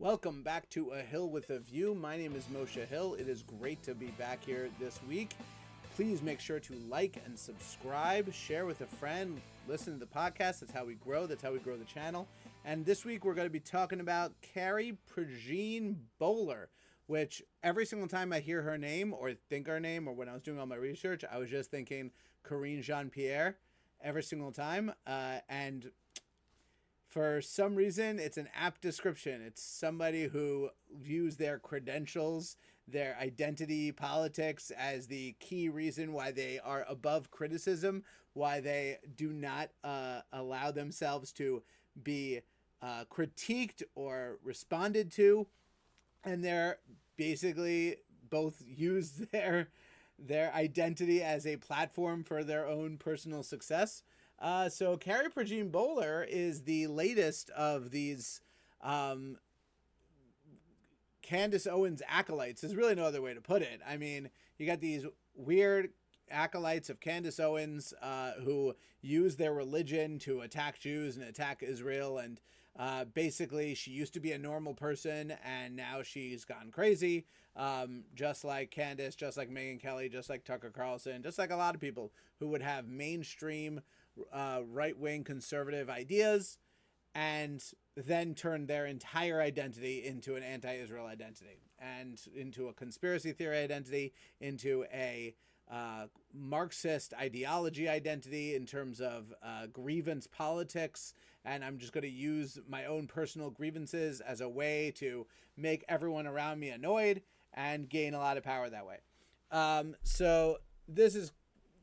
Welcome back to A Hill with a View. My name is Moshe Hill. It is great to be back here this week. Please make sure to like and subscribe, share with a friend, listen to the podcast. That's how we grow. That's how we grow the channel. And this week we're going to be talking about Carrie Prejean Boller, which every single time I hear her name or think her name, or when I was doing all my research, I was just thinking Corinne Jean-Pierre every single time. And for some reason, it's an apt description. It's somebody who views their credentials, their identity politics as the key reason why they are above criticism, why they do not allow themselves to be critiqued or responded to. And they're basically both use their identity as a platform for their own personal success. So Carrie Prejean Boller is the latest of these Candace Owens acolytes. There's really no other way to put it. I mean, you got these weird acolytes of Candace Owens who use their religion to attack Jews and attack Israel. And basically, she used to be a normal person, and now she's gone crazy, just like Candace, just like Megyn Kelly, just like Tucker Carlson, just like a lot of people who would have mainstream right-wing conservative ideas and then turn their entire identity into an anti-Israel identity and into a conspiracy theory identity, into a Marxist ideology identity in terms of grievance politics. And I'm just going to use my own personal grievances as a way to make everyone around me annoyed and gain a lot of power that way. So this is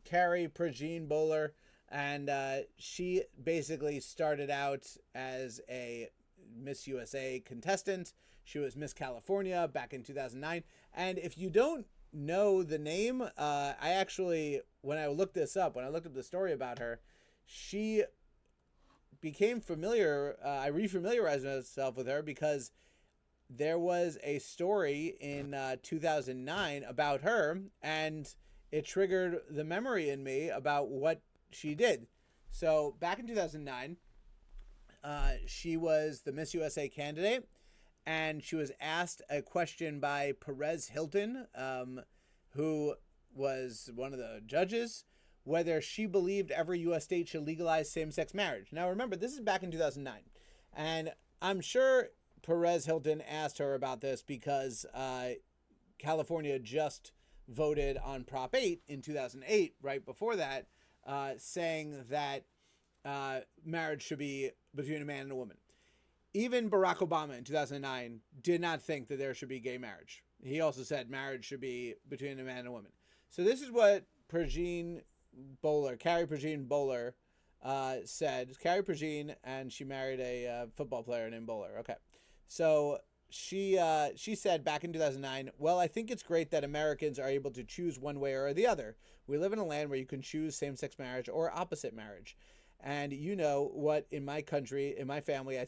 Carrie Prejean Boller. And she basically started out as a Miss USA contestant. She was Miss California back in 2009. And if you don't know the name, I actually, when I looked this up, when I looked up the story about her, she became familiar. I refamiliarized myself with her because there was a story in 2009 about her, and it triggered the memory in me about what she did. So back in 2009, she was the Miss USA candidate, and she was asked a question by Perez Hilton, who was one of the judges, whether she believed every U.S. state should legalize same-sex marriage. Now remember, this is back in 2009, and I'm sure Perez Hilton asked her about this because California just voted on Prop 8 in 2008, right before that, saying that marriage should be between a man and a woman. Even Barack Obama in 2009 did not think that there should be gay marriage. He also said marriage should be between a man and a woman. So this is what Carrie Prejean Boller said. Carrie Prejean, and she married a football player named Boller. Okay. So she said back in 2009, well, I think it's great that Americans are able to choose one way or the other. We live in a land where you can choose same-sex marriage or opposite marriage. And you know what, in my country, in my family, I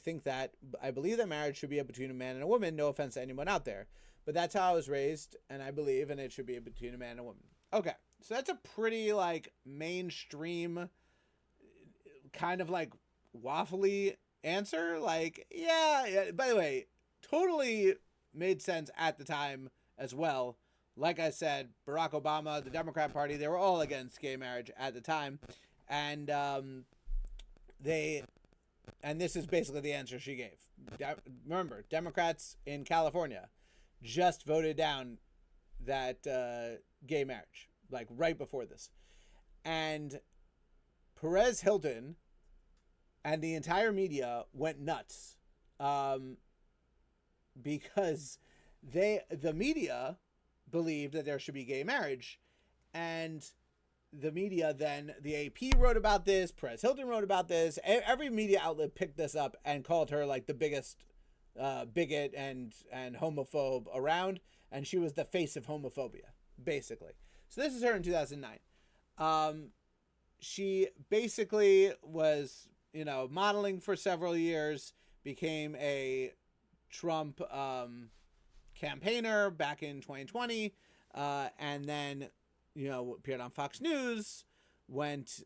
believe that marriage should be between a man and a woman. No offense to anyone out there. But that's how I was raised, and I believe, and it should be between a man and a woman. Okay, so that's a pretty, mainstream, kind of, waffly answer. Yeah, by the way, totally made sense at the time as well. Like I said, Barack Obama, the Democrat Party, they were all against gay marriage at the time. And this is basically the answer she gave. Remember, Democrats in California just voted down that gay marriage, right before this. And Perez Hilton and the entire media went nuts because the media believed that there should be gay marriage, and the media then, the AP wrote about this, Perez Hilton wrote about this, every media outlet picked this up and called her the biggest bigot and homophobe around, and she was the face of homophobia, basically. So this is her in 2009. She basically was, modeling for several years, became a Trump campaigner back in 2020, and then appeared on Fox News, went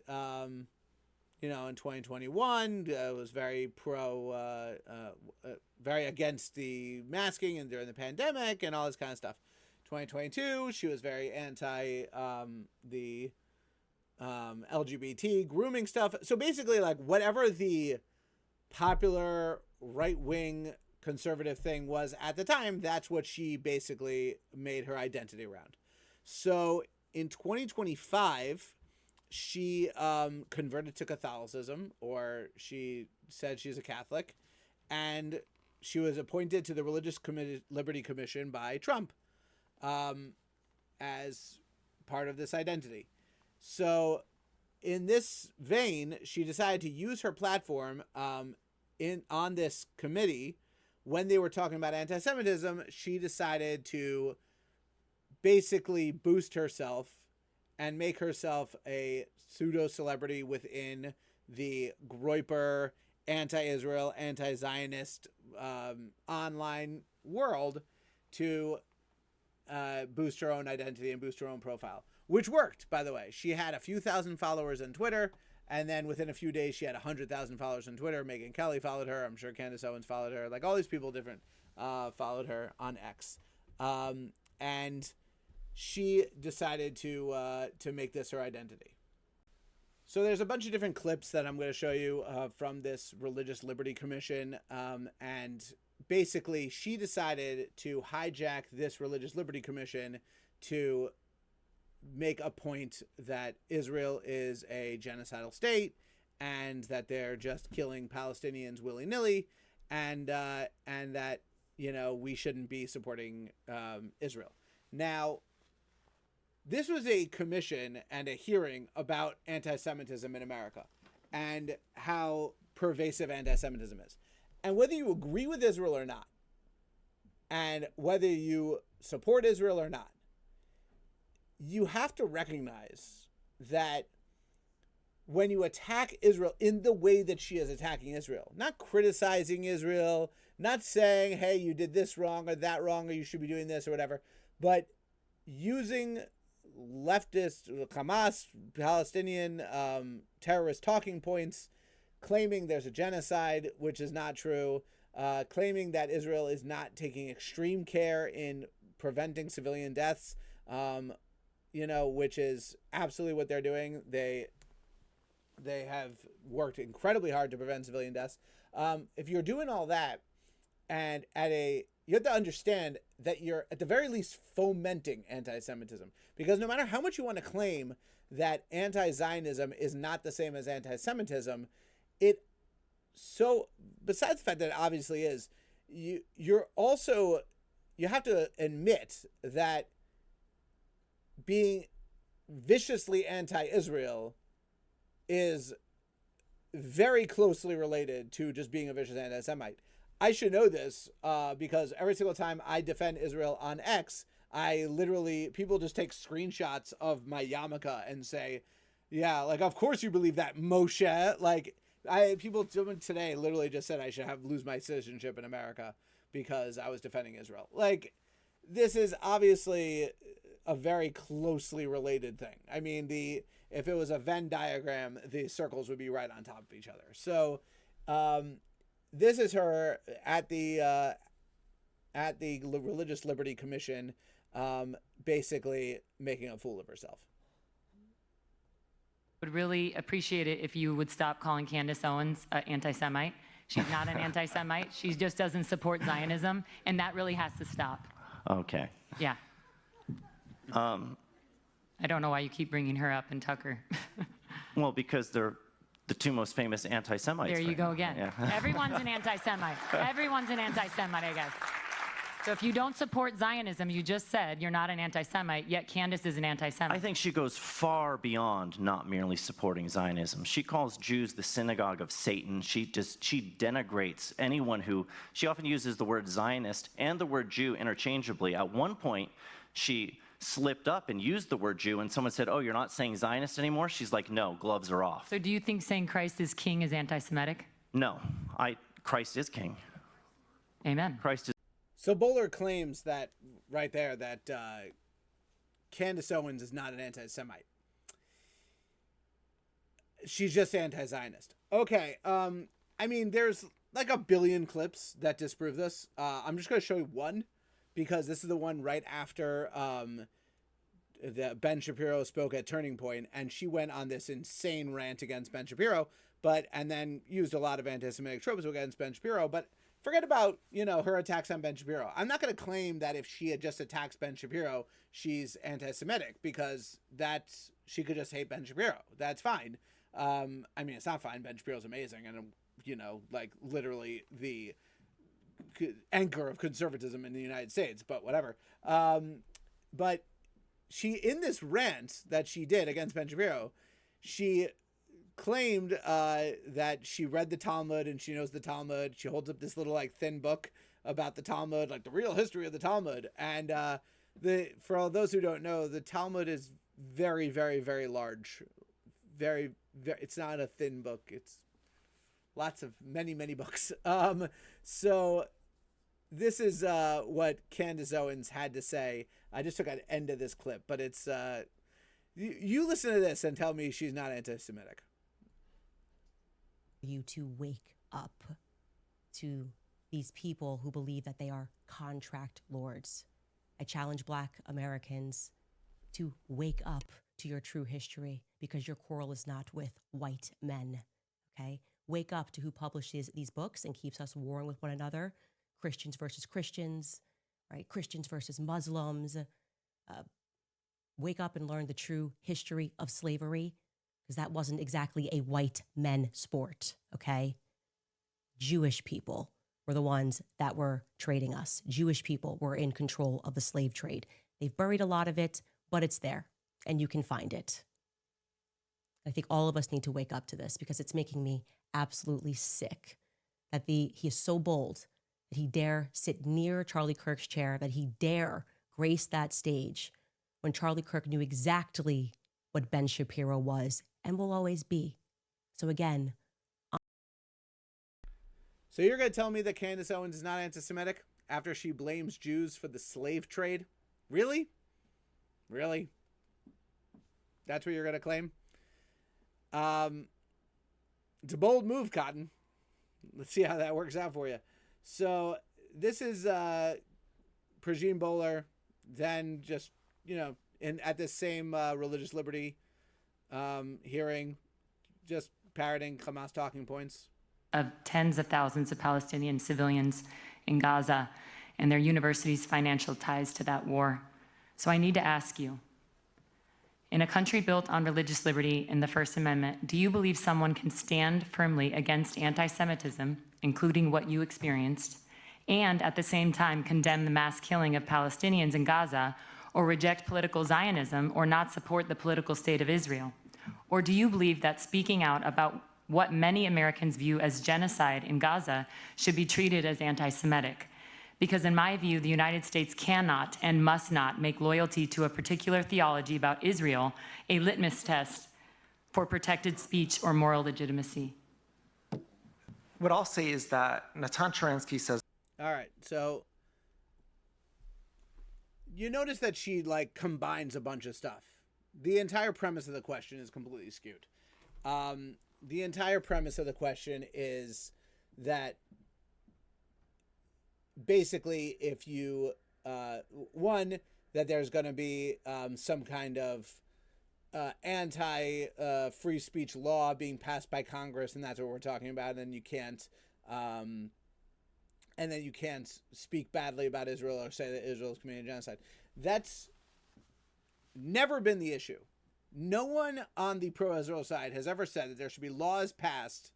in 2021, was very very against the masking and during the pandemic and all this kind of stuff. 2022, she was very anti the LGBT grooming stuff. So basically, like, whatever the popular right-wing conservative thing was at the time, that's what she basically made her identity around. So in 2025, she converted to Catholicism, or she said she's a Catholic, and she was appointed to the Religious Liberty Commission by Trump as part of this identity. So in this vein, she decided to use her platform on this committee. When they were talking about anti-Semitism, she decided to basically boost herself and make herself a pseudo-celebrity within the Groyper, anti-Israel, anti-Zionist online world to boost her own identity and boost her own profile, which worked, by the way. She had a few thousand followers on Twitter, and then within a few days, she had 100,000 followers on Twitter. Megyn Kelly followed her. I'm sure Candace Owens followed her. Like, all these people followed her on X. And she decided to make this her identity. So there's a bunch of different clips that I'm going to show you from this Religious Liberty Commission. And basically, she decided to hijack this Religious Liberty Commission to make a point that Israel is a genocidal state and that they're just killing Palestinians willy-nilly, and that, we shouldn't be supporting Israel. Now, this was a commission and a hearing about anti-Semitism in America and how pervasive anti-Semitism is. And whether you agree with Israel or not, and whether you support Israel or not, you have to recognize that when you attack Israel in the way that she is attacking Israel, not criticizing Israel, not saying, hey, you did this wrong or that wrong, or you should be doing this or whatever, but using leftist, Hamas, Palestinian terrorist talking points, claiming there's a genocide, which is not true, claiming that Israel is not taking extreme care in preventing civilian deaths, which is absolutely what they're doing. They have worked incredibly hard to prevent civilian deaths. If you're doing all that, and you have to understand that you're at the very least fomenting anti-Semitism, because no matter how much you want to claim that anti-Zionism is not the same as anti-Semitism, besides the fact that it obviously is, you have to admit that being viciously anti-Israel is very closely related to just being a vicious anti-Semite. I should know this because every single time I defend Israel on X, people just take screenshots of my yarmulke and say, yeah, like, of course you believe that, Moshe. Like, people today literally just said I should lose my citizenship in America because I was defending Israel. Like, this is obviously a very closely related thing. I mean, if it was a Venn diagram, the circles would be right on top of each other. So, this is her at the Religious Liberty Commission, basically making a fool of herself. Would really appreciate it if you would stop calling Candace Owens an anti-Semite. She's not an anti-Semite. She just doesn't support Zionism, and that really has to stop. Okay. Yeah. I don't know why you keep bringing her up and Tucker. Well, because they're the two most famous anti-Semites. There you go again. Yeah. Everyone's an anti-Semite. Everyone's an anti-Semite, I guess. So if you don't support Zionism, you just said you're not an anti-Semite, yet Candace is an anti-Semite. I think she goes far beyond not merely supporting Zionism. She calls Jews the synagogue of Satan. She denigrates anyone she often uses the word Zionist and the word Jew interchangeably. At one point, she slipped up and used the word Jew, and someone said, oh, you're not saying Zionist anymore? She's like, no, gloves are off. So do you think saying Christ is king is anti-Semitic? No, Christ is king. Amen. Christ is. So Boller claims that right there that Candace Owens is not an anti-Semite. She's just anti-Zionist. Okay. I mean, there's like a billion clips that disprove this. I'm just going to show you one because this is the one right after the Ben Shapiro spoke at Turning Point, and she went on this insane rant against Ben Shapiro, and then used a lot of anti-Semitic tropes against Ben Shapiro. But forget about, her attacks on Ben Shapiro. I'm not going to claim that if she had just attacked Ben Shapiro, she's anti-Semitic, because she could just hate Ben Shapiro. That's fine. I mean, it's not fine. Ben Shapiro's amazing, and like literally the anchor of conservatism in the United States. But whatever. But she, in this rant that she did against Ben Shapiro, she claimed that she read the Talmud and she knows the Talmud. She holds up this little like thin book about the Talmud, like the real history of the Talmud. And for all those who don't know, the Talmud is very, very, very large. Very, very. It's not a thin book. It's lots of many, many books. So this is what Candace Owens had to say. I just took an end of this clip, but it's you listen to this and tell me she's not anti-Semitic. You to wake up to these people who believe that they are contract lords. I challenge Black Americans to wake up to your true history, because your quarrel is not with white men, okay? Wake up to who publishes these books and keeps us warring with one another. Christians versus Christians, right? Christians versus Muslims. Wake up and learn the true history of slavery, because that wasn't exactly a white men sport, okay? Jewish people were the ones that were trading us. Jewish people were in control of the slave trade. They've buried a lot of it, but it's there, and you can find it. I think all of us need to wake up to this, because it's making me absolutely sick that he is so bold that he dare sit near Charlie Kirk's chair, that he dare grace that stage when Charlie Kirk knew exactly what Ben Shapiro was and will always be. So again. So you're going to tell me that Candace Owens is not anti-Semitic after she blames Jews for the slave trade? Really? Really? That's what you're going to claim? It's a bold move, Cotton. Let's see how that works out for you. So this is Prejean Boller, then just, at this same religious liberty hearing, just parroting Hamas talking points. Of tens of thousands of Palestinian civilians in Gaza and their universities' financial ties to that war. So I need to ask you, in a country built on religious liberty in the First Amendment, do you believe someone can stand firmly against anti-Semitism, including what you experienced, and at the same time condemn the mass killing of Palestinians in Gaza, or reject political Zionism, or not support the political state of Israel? Or do you believe that speaking out about what many Americans view as genocide in Gaza should be treated as anti-Semitic? Because in my view, the United States cannot and must not make loyalty to a particular theology about Israel a litmus test for protected speech or moral legitimacy. What I'll say is that Natan Sharansky says. All right, so you notice that she combines a bunch of stuff. The entire premise of the question is completely skewed. The entire premise of the question is that basically, if you that there's going to be some kind of anti-free speech law being passed by Congress, and that's what we're talking about. And then you can't speak badly about Israel or say that Israel is committing genocide. That's never been the issue. No one on the pro-Israel side has ever said that there should be laws passed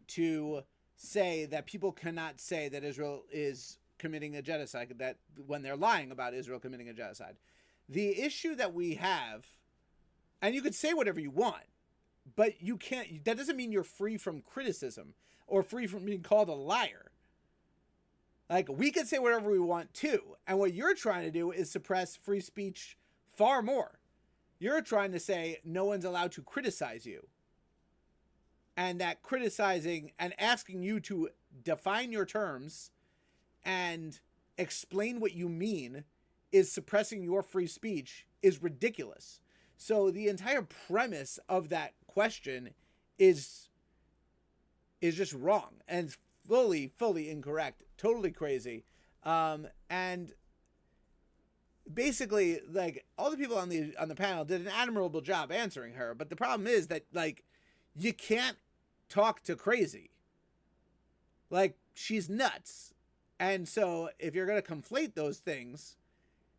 to say that people cannot say that Israel is committing a genocide, that when they're lying about Israel committing a genocide. The issue that we have, and you could say whatever you want, but you can't, that doesn't mean you're free from criticism or free from being called a liar. We could say whatever we want too. And what you're trying to do is suppress free speech far more. You're trying to say no one's allowed to criticize you. And that criticizing and asking you to define your terms and explain what you mean is suppressing your free speech is ridiculous. So the entire premise of that question is just wrong and fully incorrect, totally crazy. And basically, like, all the people on the panel did an admirable job answering her, but the problem is that, like, you can't talk to crazy. Like, she's nuts. And so if you're going to conflate those things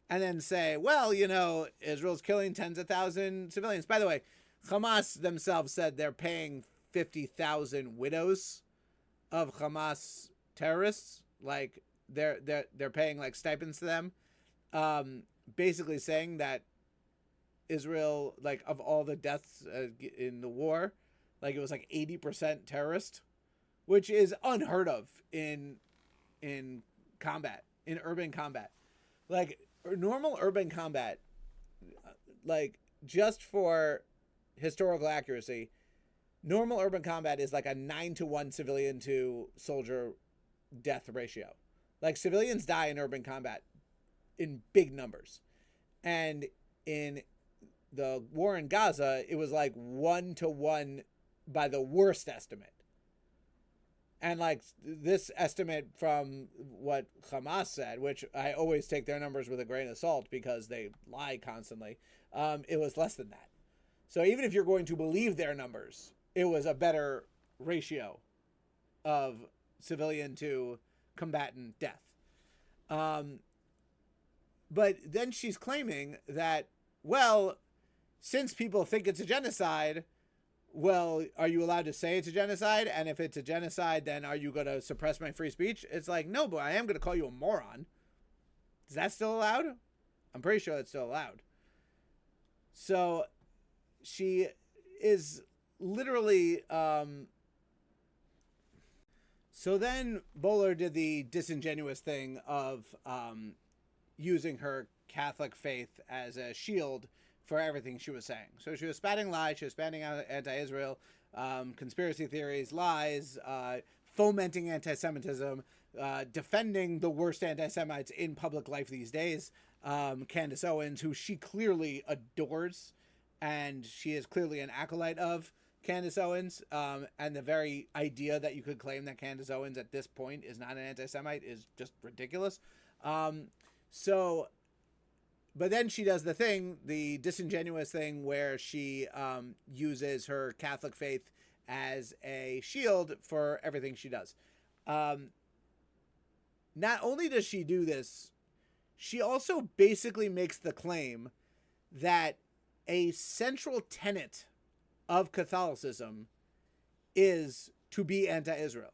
and then say, well, you know, Israel's killing tens of thousands civilians. By the way, Hamas themselves said they're paying 50,000 widows of Hamas terrorists. Like, they're paying, like, stipends to them. Basically saying that Israel, like, of all the deaths in the war, like, it was like 80% terrorist, which is unheard of in combat, in urban combat. Like, normal urban combat, like, just for historical accuracy, normal urban combat is like a 9-to-1 civilian to soldier death ratio. Like, civilians die in urban combat in big numbers. And in the war in Gaza, it was like 1-to-1 by the worst estimate. And, like, this estimate from what Hamas said, which I always take their numbers with a grain of salt because they lie constantly, it was less than that. So even if you're going to believe their numbers, it was a better ratio of civilian to combatant death. But then she's claiming that, well, since people think it's a genocide, well, are you allowed to say it's a genocide? And if it's a genocide, then are you going to suppress my free speech? It's like, no, but I am going to call you a moron. Is that still allowed? I'm pretty sure that's still allowed. So she is literally... So then Boller did the disingenuous thing of using her Catholic faith as a shield for everything she was saying. So she was spouting lies, she was spouting out anti-Israel, conspiracy theories, lies, fomenting anti-Semitism, defending the worst anti-Semites in public life these days, Candace Owens, who she clearly adores, and she is clearly an acolyte of Candace Owens, and the very idea that you could claim that Candace Owens at this point is not an anti-Semite is just ridiculous. But then she does the disingenuous thing where she uses her Catholic faith as a shield for everything she does. Not only does she do this, she also basically makes the claim that a central tenet of Catholicism is to be anti-Israel.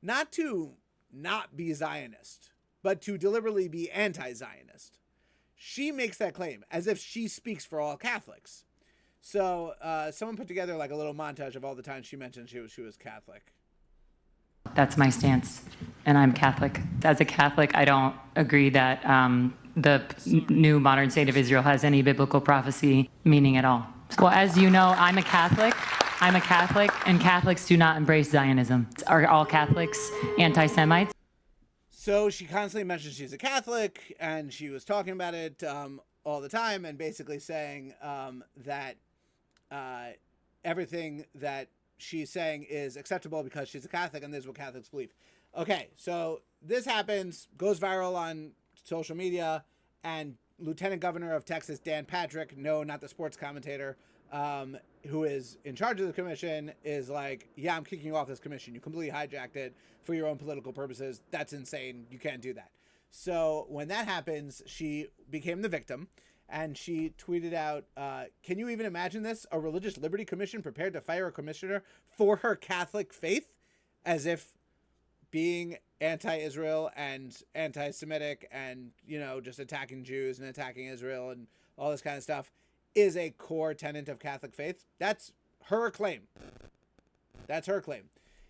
Not to not be Zionist, but to deliberately be anti-Zionist. She makes that claim as if she speaks for all Catholics. So someone put together like a little montage of all the times she mentioned she was Catholic. That's my stance, and I'm Catholic. As a Catholic, I don't agree that the new modern state of Israel has any biblical prophecy meaning at all. Well, as you know, I'm a Catholic, and Catholics do not embrace Zionism. Are all Catholics anti-Semites? So she constantly mentions she's a Catholic, and she was talking about it all the time, and basically saying that everything that she's saying is acceptable because she's a Catholic, and this is what Catholics believe. Okay, so this happens, goes viral on social media, and Lieutenant Governor of Texas, Dan Patrick, no, not the sports commentator, who is in charge of the commission, is like, yeah, I'm kicking you off this commission. You completely hijacked it for your own political purposes. That's insane. You can't do that. So when that happens, she became the victim, and she tweeted out, can you even imagine this? A religious liberty commission prepared to fire a commissioner for her Catholic faith, as if being anti-Israel and anti-Semitic and, you know, just attacking Jews and attacking Israel and all this kind of stuff is a core tenet of Catholic faith. That's her claim. That's her claim.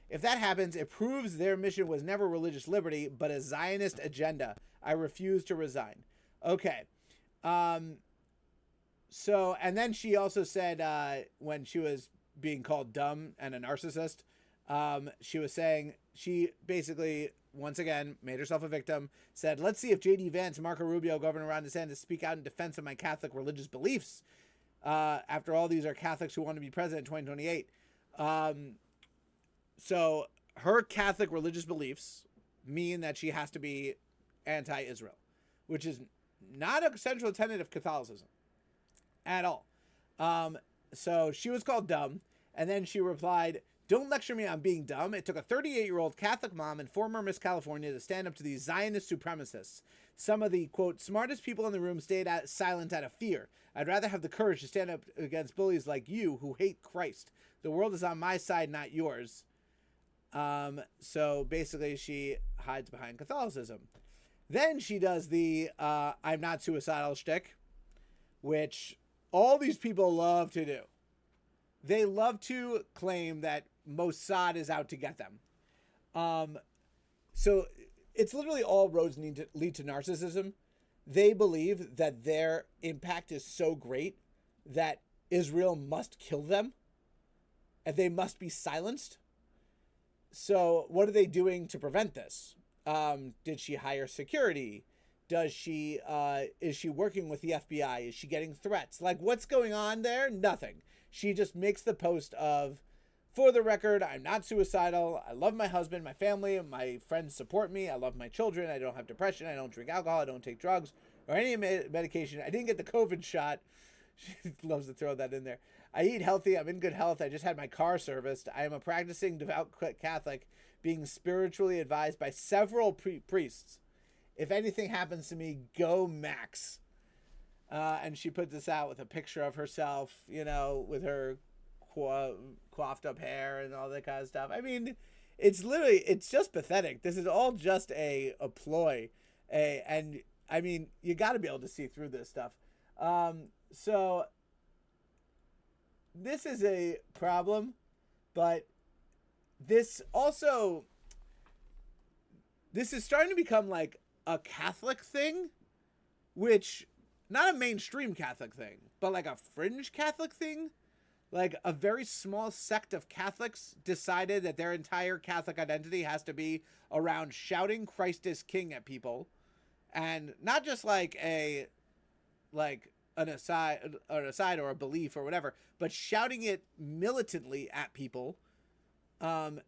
If that happens, it proves their mission was never religious liberty, but a Zionist agenda. I refuse to resign. Okay. So, and then she also said, when she was being called dumb and a narcissist, she was saying, she basically, once again, made herself a victim, said, let's see if J.D. Vance, Marco Rubio, Governor Ron DeSantis speak out in defense of my Catholic religious beliefs. After all, these are Catholics who want to be president in 2028. So her Catholic religious beliefs mean that she has to be anti-Israel, which is not a central tenet of Catholicism at all. So she was called dumb, and then she replied, "Don't lecture me on being dumb. It took a 38-year-old Catholic mom and former Miss California to stand up to these Zionist supremacists. Some of the, quote, smartest people in the room stayed silent out of fear. I'd rather have the courage to stand up against bullies like you who hate Christ. The world is on my side, not yours." So basically she hides behind Catholicism. Then she does the I'm not suicidal shtick, which all these people love to do. They love to claim that Mossad is out to get them. So it's literally all roads lead to narcissism. They believe that their impact is so great that Israel must kill them and they must be silenced. So what are they doing to prevent this? Did she hire security? Is she working with the FBI? Is she getting threats? Like, what's going on there? Nothing. She just makes the post of, for the record, I'm not suicidal. I love my husband, my family, my friends support me. I love my children. I don't have depression. I don't drink alcohol. I don't take drugs or any medication. I didn't get the COVID shot. She loves to throw that in there. I eat healthy. I'm in good health. I just had my car serviced. I am a practicing devout Catholic, being spiritually advised by several priests. If anything happens to me, go Max. And she put this out with a picture of herself, you know, with her coiffed up hair and all that kind of stuff. I mean, it's just pathetic. This is all just a ploy. And I mean, you got to be able to see through this stuff. So this is a problem, but this is starting to become like a Catholic thing, which, not a mainstream Catholic thing, but like a fringe Catholic thing. Like a very small sect of Catholics decided that their entire Catholic identity has to be around shouting Christ is King at people. And not just like an aside or a belief or whatever, but shouting it militantly at people. And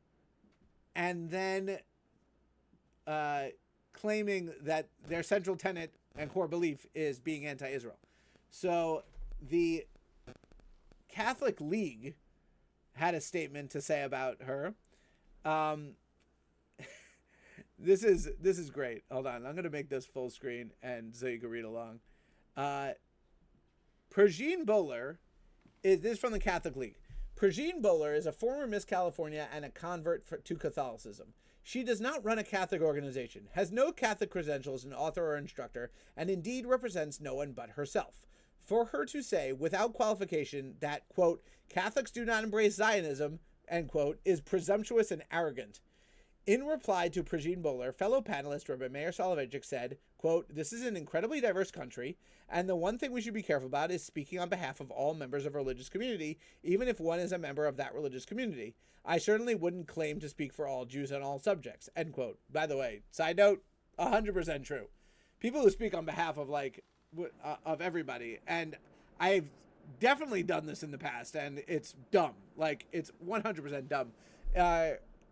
then claiming that their central tenet and core belief is being anti-Israel. So the Catholic League had a statement to say about her. This is great. Hold on, I'm going to make this full screen and so you can read along. Prejean Boller this is from the Catholic League. Prejean Boller is a former Miss California and a convert to Catholicism. She does not run a Catholic organization, has no Catholic credentials as an author or instructor, and indeed represents no one but herself. For her to say, without qualification, that, quote, Catholics do not embrace Zionism, end quote, is presumptuous and arrogant. In reply to Prejean Boller, fellow panelist Rabbi Meir Soloveitchik said, quote, this is an incredibly diverse country, and the one thing we should be careful about is speaking on behalf of all members of a religious community, even if one is a member of that religious community. I certainly wouldn't claim to speak for all Jews on all subjects, end quote. By the way, side note, 100% true. People who speak on behalf of, like, of everybody, and I've definitely done this in the past, and it's dumb. Like, it's 100% dumb.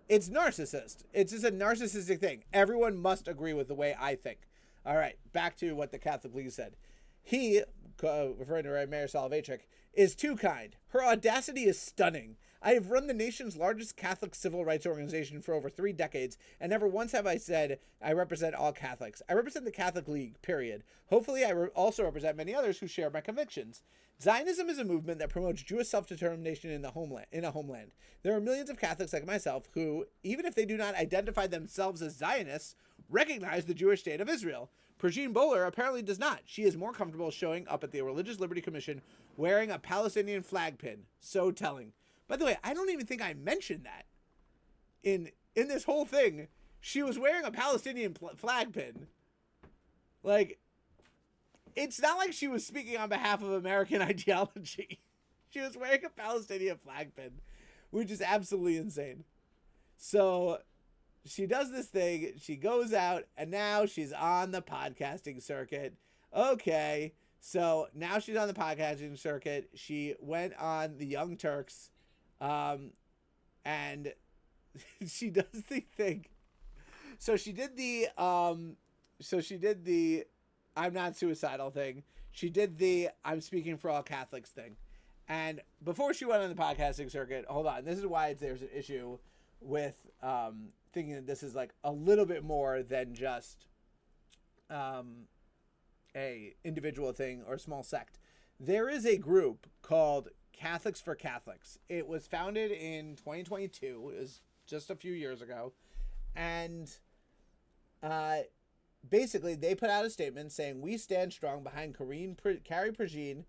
It's narcissist. It's just a narcissistic thing. Everyone must agree with the way I think. All right, back to what the Catholic League said. He, referring to Mayor Soloveitchik, is too kind. Her audacity is stunning. I have run the nation's largest Catholic civil rights organization for over 3 decades, and never once have I said I represent all Catholics. I represent the Catholic League, period. Hopefully, I also represent many others who share my convictions. Zionism is a movement that promotes Jewish self-determination in a homeland. There are millions of Catholics like myself who, even if they do not identify themselves as Zionists, recognize the Jewish state of Israel. Prejean Boller apparently does not. She is more comfortable showing up at the Religious Liberty Commission wearing a Palestinian flag pin. So telling. By the way, I don't even think I mentioned that. In this whole thing, she was wearing a Palestinian flag pin. Like, it's not like she was speaking on behalf of American ideology. She was wearing a Palestinian flag pin, which is absolutely insane. So she does this thing, she goes out, and now she's on the podcasting circuit. Okay, so now she's on the podcasting circuit. She went on the Young Turks, and she does the thing. So she did the I'm not suicidal thing. She did the I'm speaking for all Catholics thing. And before she went on the podcasting circuit, hold on, this is why there's an issue with thinking that this is like a little bit more than just a individual thing or a small sect. There is a group called Catholics for Catholics. It was founded in 2022. It was just a few years ago. And basically, they put out a statement saying, "We stand strong behind Carrie Prejean,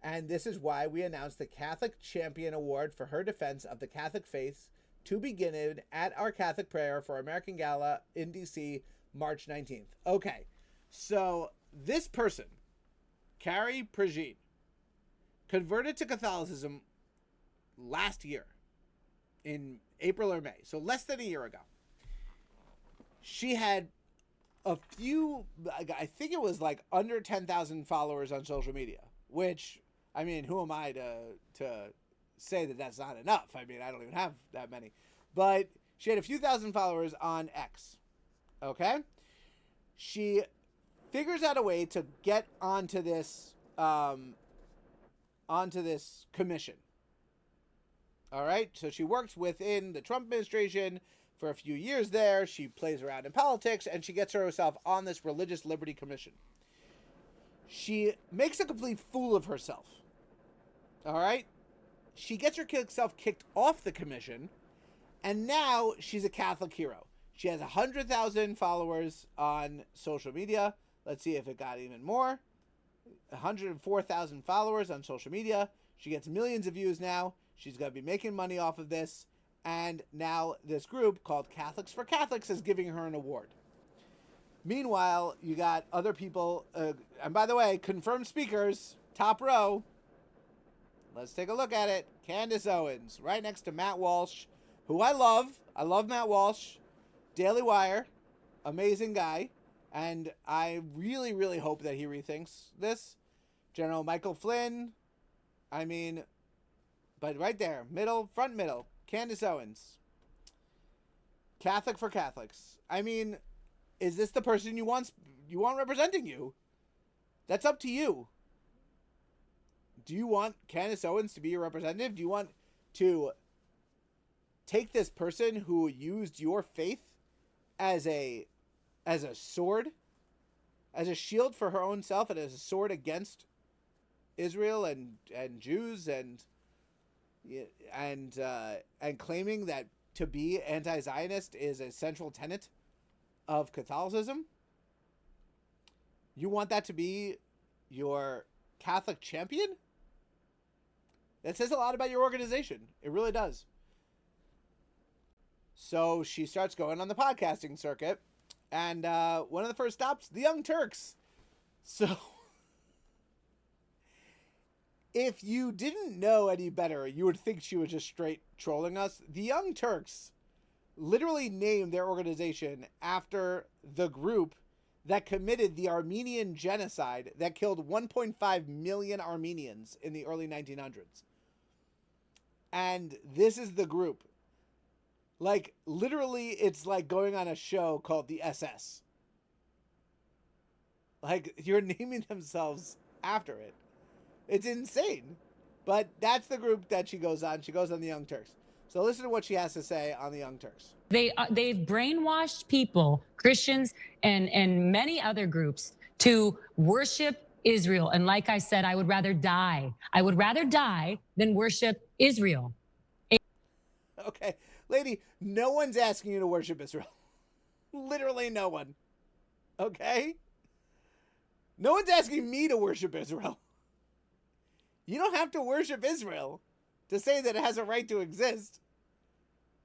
and this is why we announced the Catholic Champion Award for her defense of the Catholic faith to be given at our Catholic Prayer for American Gala in D.C. March 19th. Okay, so this person, Carrie Prejean, converted to Catholicism last year in April or May, so less than a year ago. She had a few, I think it was like under 10,000 followers on social media, which, I mean, who am I to say that that's not enough? I mean, I don't even have that many. But she had a few thousand followers on X, okay? She figures out a way to get onto this commission. All right, so she works within the Trump administration for a few years there. She plays around in politics, and she gets herself on this Religious Liberty Commission. She makes a complete fool of herself. All right, she gets herself kicked off the commission, and now she's a Catholic hero. She has 100,000 followers on social media. Let's see if it got even more. 104,000 followers on social media. She gets millions of views now. She's going to be making money off of this. And now this group called Catholics for Catholics is giving her an award. Meanwhile, you got other people. And by the way, confirmed speakers, top row. Let's take a look at it. Candace Owens, right next to Matt Walsh, who I love. I love Matt Walsh. Daily Wire, amazing guy. And I really, really hope that he rethinks this. General Michael Flynn. I mean, but right there, middle, front middle, Candace Owens. Catholic for Catholics. I mean, is this the person you want representing you? That's up to you. Do you want Candace Owens to be your representative? Do you want to take this person who used your faith as a sword, as a shield for her own self, and as a sword against Israel and Jews and claiming that to be anti-Zionist is a central tenet of Catholicism? You want that to be your Catholic champion? That says a lot about your organization. It really does. So she starts going on the podcasting circuit, and one of the first stops, the Young Turks. So if you didn't know any better, you would think she was just straight trolling us. The Young Turks literally named their organization after the group that committed the Armenian genocide that killed 1.5 million Armenians in the early 1900s. And this is the group. Like, literally, it's like going on a show called the SS. Like, you're naming themselves after it. It's insane. But that's the group that she goes on. She goes on the Young Turks. So listen to what she has to say on the Young Turks. They've brainwashed people, Christians and many other groups, to worship Israel. And like I said, I would rather die. I would rather die than worship Israel. Okay, lady, no one's asking you to worship Israel. Literally no one. Okay? No one's asking me to worship Israel. You don't have to worship Israel to say that it has a right to exist.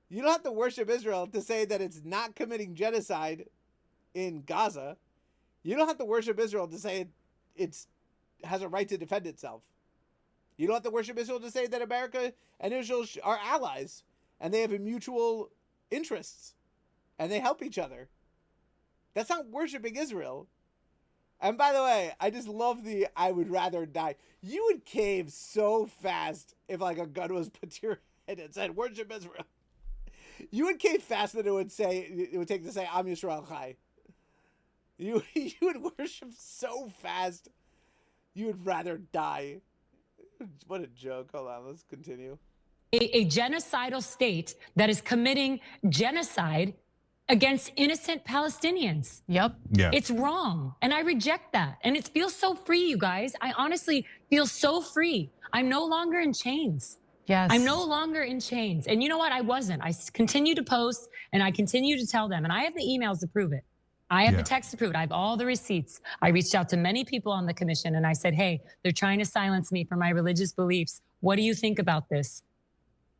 You don't have to worship Israel to say that it's not committing genocide in Gaza. You don't have to worship Israel to say it has a right to defend itself. You don't have to worship Israel to say that America and Israel are allies and they have mutual interests and they help each other. That's not worshiping Israel. And by the way, I just love the I would rather die. You would cave so fast if like a gun was put to your head and said worship Israel. You would cave faster than it would take to say Am Yisrael Chai. You would worship so fast. You would rather die. What a joke. Hold on, let's continue. A genocidal state that is committing genocide against innocent Palestinians. Yep. Yeah. It's wrong. And I reject that. And it feels so free, you guys. I honestly feel so free. I'm no longer in chains. Yes. I'm no longer in chains. And you know what? I wasn't. I continue to post and I continue to tell them. And I have the emails to prove it. I have the text to prove it. I have all the receipts. I reached out to many people on the commission and I said, hey, they're trying to silence me for my religious beliefs. What do you think about this?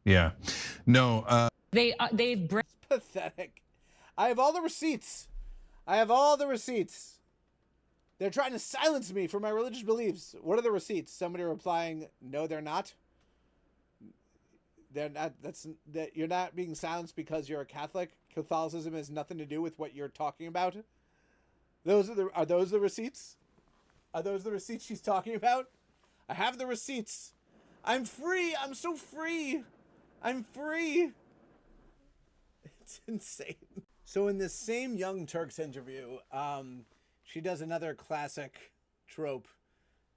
Yeah. No. They've It's pathetic. I have all the receipts. I have all the receipts. They're trying to silence me for my religious beliefs. What are the receipts? Somebody replying, no, they're not. They're not. That you're not being silenced because you're a Catholic. Catholicism has nothing to do with what you're talking about. Are those the receipts? Are those the receipts she's talking about? I have the receipts. I'm free. I'm so free. I'm free. It's insane. So in this same Young Turks interview, she does another classic trope,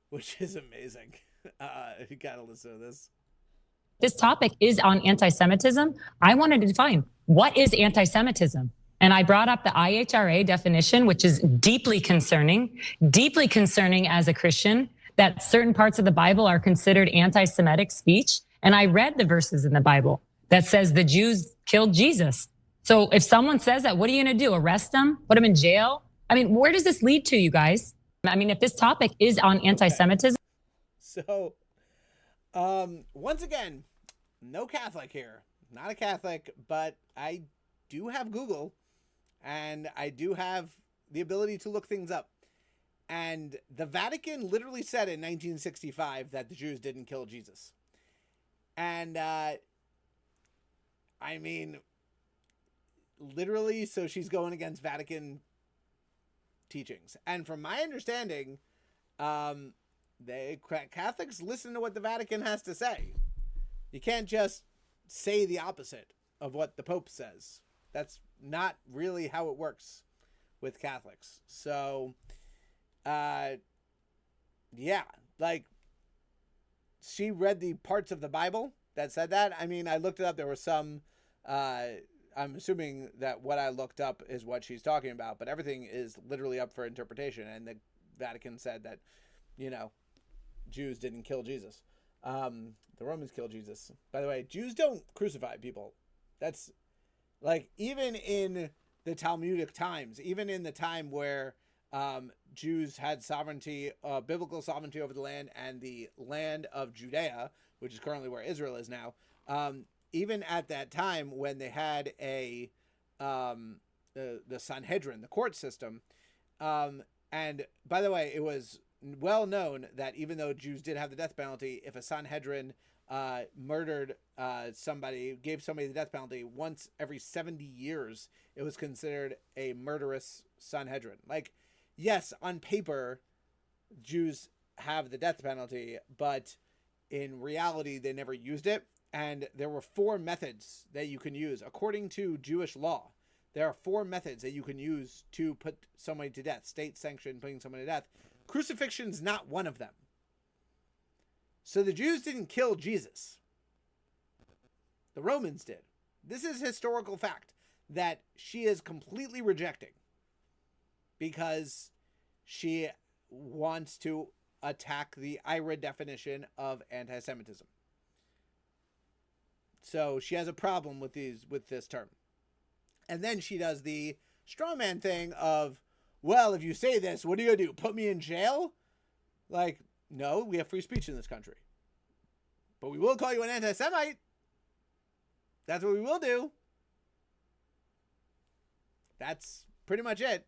which is amazing. You gotta listen to this. This topic is on anti-Semitism. I wanted to define what is anti-Semitism. And I brought up the IHRA definition, which is deeply concerning as a Christian, that certain parts of the Bible are considered anti-Semitic speech. And I read the verses in the Bible that says the Jews killed Jesus. So if someone says that, what are you going to do? Arrest them? Put them in jail? I mean, where does this lead to, you guys? I mean, if this topic is on anti-Semitism. So, once again, no Catholic here. Not a Catholic, but I do have Google and I do have the ability to look things up. And the Vatican literally said in 1965 that the Jews didn't kill Jesus. And, I mean, literally, so she's going against Vatican teachings. And from my understanding, Catholics listen to what the Vatican has to say. You can't just say the opposite of what the Pope says. That's not really how it works with Catholics. So, yeah, like, she read the parts of the Bible that said that. I mean, I looked it up. There were some, I'm assuming that what I looked up is what she's talking about, but everything is literally up for interpretation. And the Vatican said that, you know, Jews didn't kill Jesus. The Romans killed Jesus. By the way, Jews don't crucify people. That's like, even in the Talmudic times, even in the time where Jews had sovereignty, biblical sovereignty over the land and the land of Judea, which is currently where Israel is now. Even at that time when they had the Sanhedrin, the court system, and by the way, it was well known that even though Jews did have the death penalty, if a Sanhedrin murdered somebody, gave somebody the death penalty once every 70 years, it was considered a murderous Sanhedrin. Like, yes, on paper, Jews have the death penalty, but in reality, they never used it. And there were 4 methods that you can use. According to Jewish law, there are 4 methods that you can use to put somebody to death, state-sanctioned putting somebody to death. Crucifixion's not one of them. So the Jews didn't kill Jesus. The Romans did. This is historical fact that she is completely rejecting because she wants to attack the IRA definition of anti-Semitism. So she has a problem with this term. And then she does the straw man thing of, well, if you say this, what are you going to do? Put me in jail? Like, no, we have free speech in this country. But we will call you an anti-Semite. That's what we will do. That's pretty much it.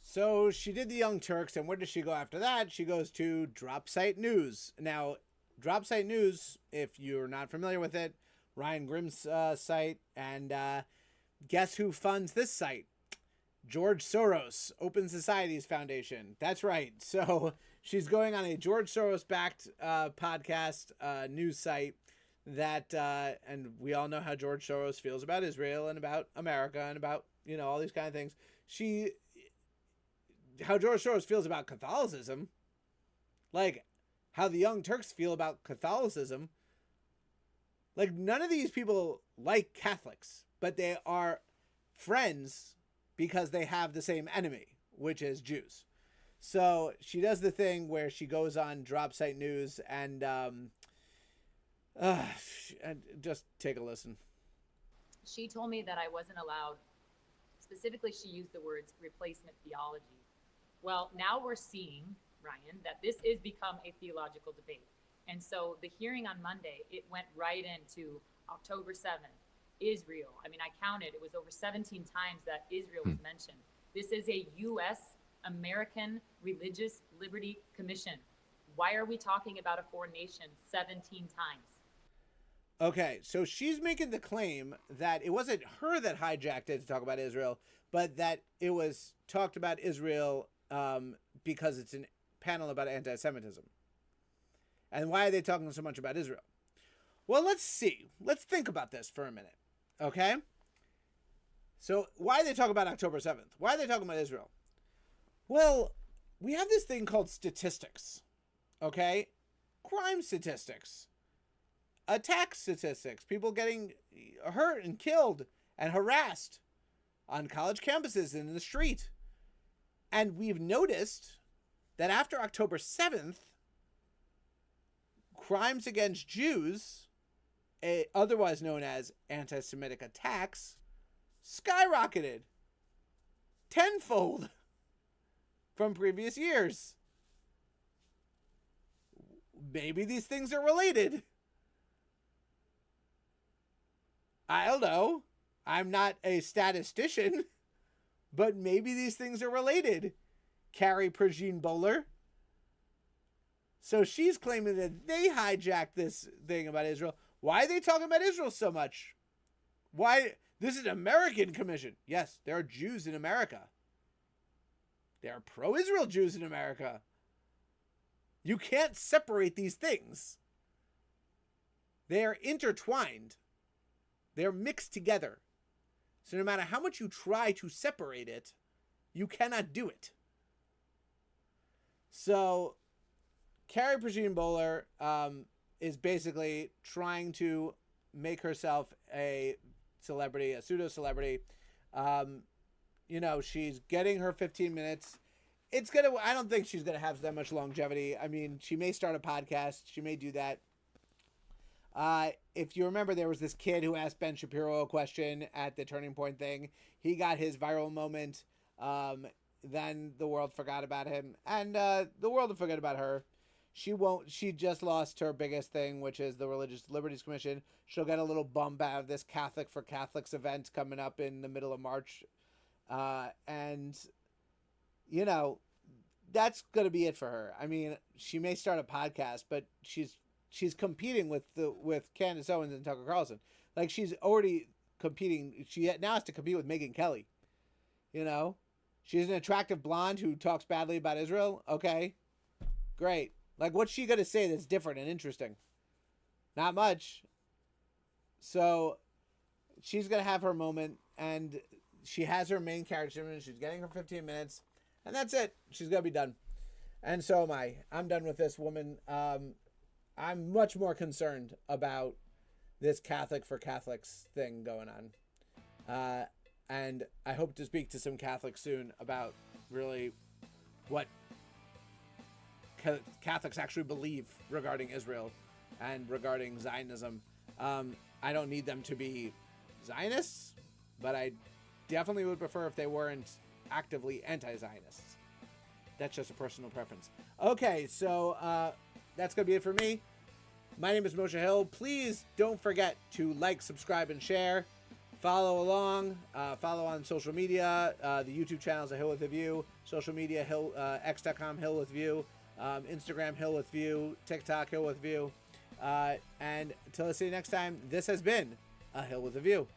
So she did the Young Turks, and where does she go after that? She goes to Dropsite News. Now, Dropsite News, if you're not familiar with it, Ryan Grimm's site, and guess who funds this site? George Soros, Open Societies Foundation. That's right. So she's going on a George Soros-backed podcast news site that, and we all know how George Soros feels about Israel and about America and about, you know, all these kind of things. How George Soros feels about Catholicism, like how the Young Turks feel about Catholicism. Like, none of these people like Catholics, but they are friends because they have the same enemy, which is Jews. So she does the thing where she goes on Drop Site News and just take a listen. She told me that I wasn't allowed, specifically she used the words replacement theology. Well, now we're seeing, Ryan, that this is become a theological debate. And so the hearing on Monday, it went right into October 7th, Israel. I mean, I counted, it was over 17 times that Israel was mentioned. This is a U.S. American Religious Liberty Commission. Why are we talking about a foreign nation 17 times? Okay, so she's making the claim that it wasn't her that hijacked it to talk about Israel, but that it was talked about Israel because it's a panel about anti-Semitism. And why are they talking so much about Israel? Well, let's see. Let's think about this for a minute, okay? So why are they talking about October 7th? Why are they talking about Israel? Well, we have this thing called statistics, okay? Crime statistics, attack statistics, people getting hurt and killed and harassed on college campuses and in the street. And we've noticed that after October 7th, crimes against Jews, otherwise known as anti-Semitic attacks, skyrocketed tenfold from previous years. Maybe these things are related. I don't know. I'm not a statistician, but maybe these things are related. Carrie Prejean Boller. So she's claiming that they hijacked this thing about Israel. Why are they talking about Israel so much? Why? This is an American commission. Yes, there are Jews in America. There are pro-Israel Jews in America. You can't separate these things. They are intertwined. They're mixed together. So no matter how much you try to separate it, you cannot do it. So Carrie Prejean Boller is basically trying to make herself a celebrity, a pseudo-celebrity. You know, she's getting her 15 minutes. I don't think she's going to have that much longevity. I mean, she may start a podcast. She may do that. If you remember, there was this kid who asked Ben Shapiro a question at the Turning Point thing. He got his viral moment. Then the world forgot about him. And the world will forget about her. She just lost her biggest thing, which is the Religious Liberties Commission. She'll get a little bump out of this Catholic for Catholics event coming up in the middle of March. And, you know, that's going to be it for her. I mean, she may start a podcast, but she's competing with Candace Owens and Tucker Carlson. Like, she's already competing. She now has to compete with Megyn Kelly. You know? She's an attractive blonde who talks badly about Israel. Okay. Great. Like, what's she going to say that's different and interesting? Not much. So she's going to have her moment, and she has her main character. She's getting her 15 minutes, and that's it. She's going to be done. And so am I. I'm done with this woman. I'm much more concerned about this Catholic for Catholics thing going on. And I hope to speak to some Catholics soon about really what Catholics actually believe regarding Israel and regarding Zionism. I don't need them to be Zionists, but I definitely would prefer if they weren't actively anti-Zionists. That's just a personal preference. Okay, so that's going to be it for me. My name is Moshe Hill. Please don't forget to like, subscribe, and share. Follow along. Follow on social media. The YouTube channel is A Hill with a View. Social media, Hill, x.com, Hill with View. Instagram, Hill with View. TikTok, Hill with View. And until I see you next time, this has been A Hill with a View.